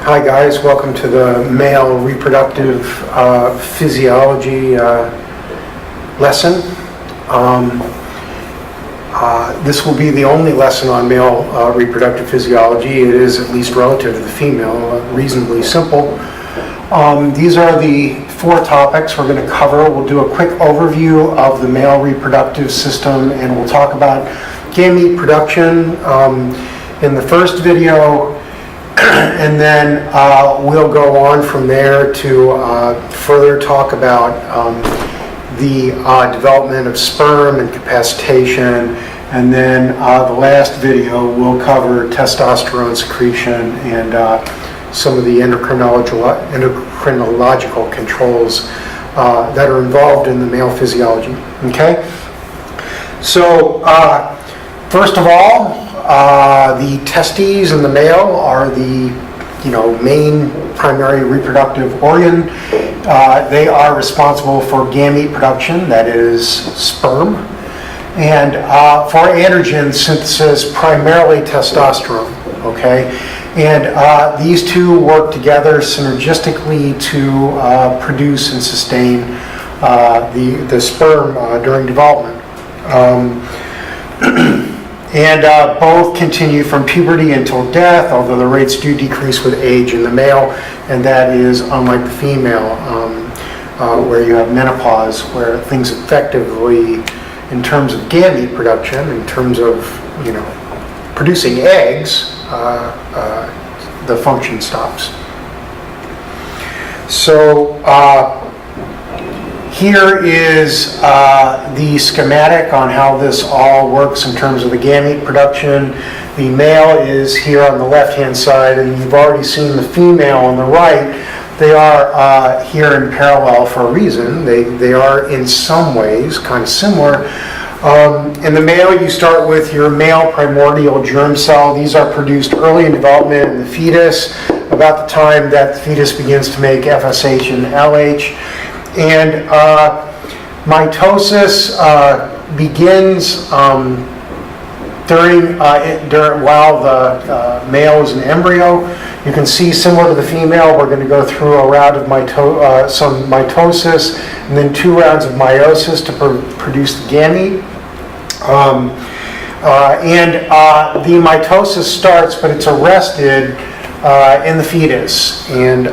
Hi guys, welcome to the male reproductive physiology lesson. This will be the only lesson on male reproductive physiology. It is, at least relative to the female, reasonably simple. These are the 4 topics we're going to cover. We'll do a quick overview of the male reproductive system, and we'll talk about gamete production in the first video. And then we'll go on from there to further talk about the development of sperm and capacitation. And then the last video will cover testosterone secretion and some of the endocrinological controls that are involved in the male physiology. Okay? So, first of all, the testes in the male are the main primary reproductive organ. They are responsible for gamete production, that is sperm, and for androgen synthesis, primarily testosterone. Okay, and these two work together synergistically to produce and sustain the sperm during development. And both continue from puberty until death, although the rates do decrease with age in the male, and that is unlike the female, where you have menopause, where things effectively, in terms of gamete production, in terms of producing eggs, the function stops. So here is the schematic on how this all works in terms of the gamete production. The male is here on the left-hand side, and you've already seen the female on the right. They are here in parallel for a reason. They are in some ways kind of similar. In the male, you start with your male primordial germ cell. These are produced early in development in the fetus, about the time that the fetus begins to make FSH and LH. And mitosis begins while the male is an embryo. You can see, similar to the female, we're going to go through a round of some mitosis and then 2 rounds of meiosis to produce the gamete. The mitosis starts, but it's arrested in the fetus and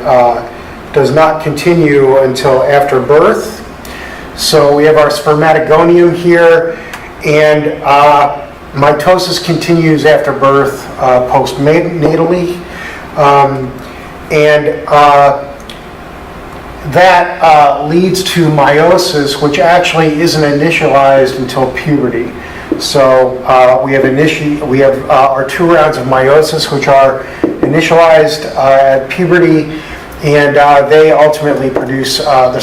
does not continue until after birth. So we have our spermatogonium here, and mitosis continues after birth postnatally, that leads to meiosis, which actually isn't initialized until puberty. So we have our 2 rounds of meiosis, which are initialized at puberty, and they ultimately produce the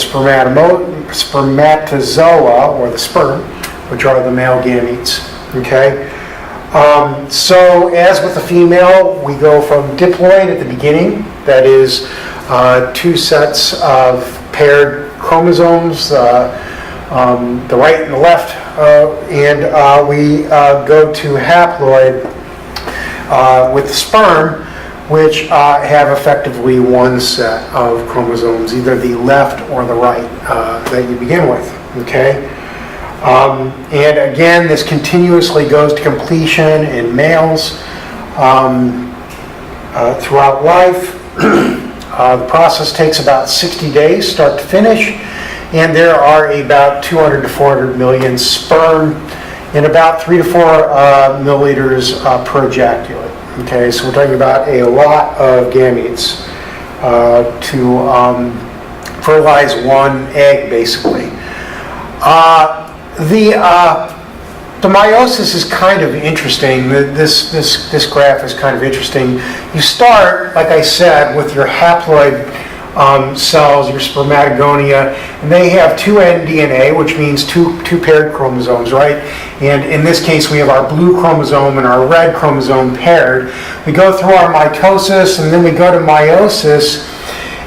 spermatozoa, or the sperm, which are the male gametes. Okay. So as with the female, we go from diploid at the beginning, that is 2 sets of paired chromosomes, the right and the left, and we go to haploid with the sperm, which have effectively 1 set of chromosomes, either the left or the right that you begin with. Okay. And again, this continuously goes to completion in males throughout life. The process takes about 60 days, start to finish, and there are about 200 to 400 million sperm and about 3 to 4 milliliters per ejaculate. Okay, so we're talking about a lot of gametes to fertilize 1 egg, basically. The meiosis is kind of interesting. This graph is kind of interesting. You start, like I said, with your haploid cells, your spermatogonia, and they have 2N DNA, which means two paired chromosomes, right? And in this case, we have our blue chromosome and our red chromosome paired. We go through our mitosis, and then we go to meiosis.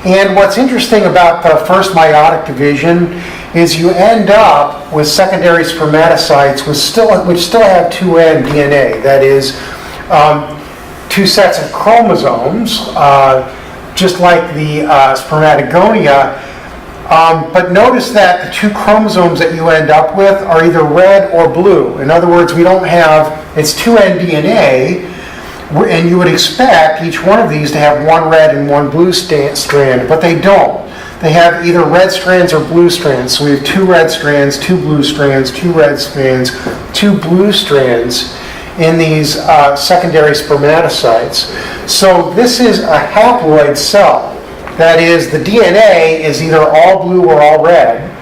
And what's interesting about the first meiotic division is you end up with secondary spermatocytes which still have 2N DNA. That is, 2 sets of chromosomes just like the spermatogonia. But notice that the two chromosomes that you end up with are either red or blue. In other words, we don't have, it's 2N DNA, and you would expect each one of these to have one red and one blue strand, but they don't. They have either red strands or blue strands. So we have 2 red strands, 2 blue strands, 2 red strands, 2 blue strands in these secondary spermatocytes. So this is a haploid cell. That is, the DNA is either all blue or all red,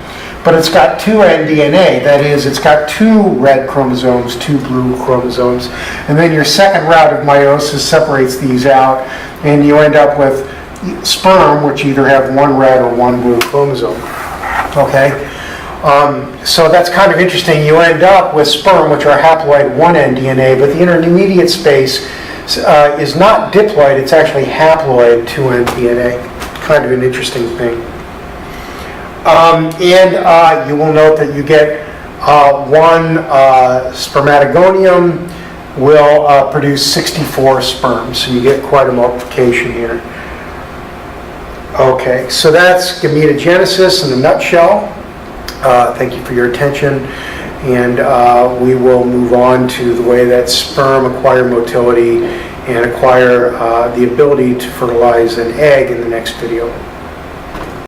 but it's got 2N DNA. That is, it's got 2 red chromosomes, 2 blue chromosomes. And then your second route of meiosis separates these out, and you end up with sperm, which either have 1 red or 1 blue chromosome. Okay? So that's kind of interesting. You end up with sperm, which are haploid 1N DNA, but the intermediate space is not diploid, it's actually haploid 2N DNA. Kind of an interesting thing. And you will note that you get one spermatogonium will produce 64 sperms, so you get quite a multiplication here. Okay, so that's gametogenesis in a nutshell. Thank you for your attention, and we will move on to the way that sperm acquire motility and acquire the ability to fertilize an egg in the next video.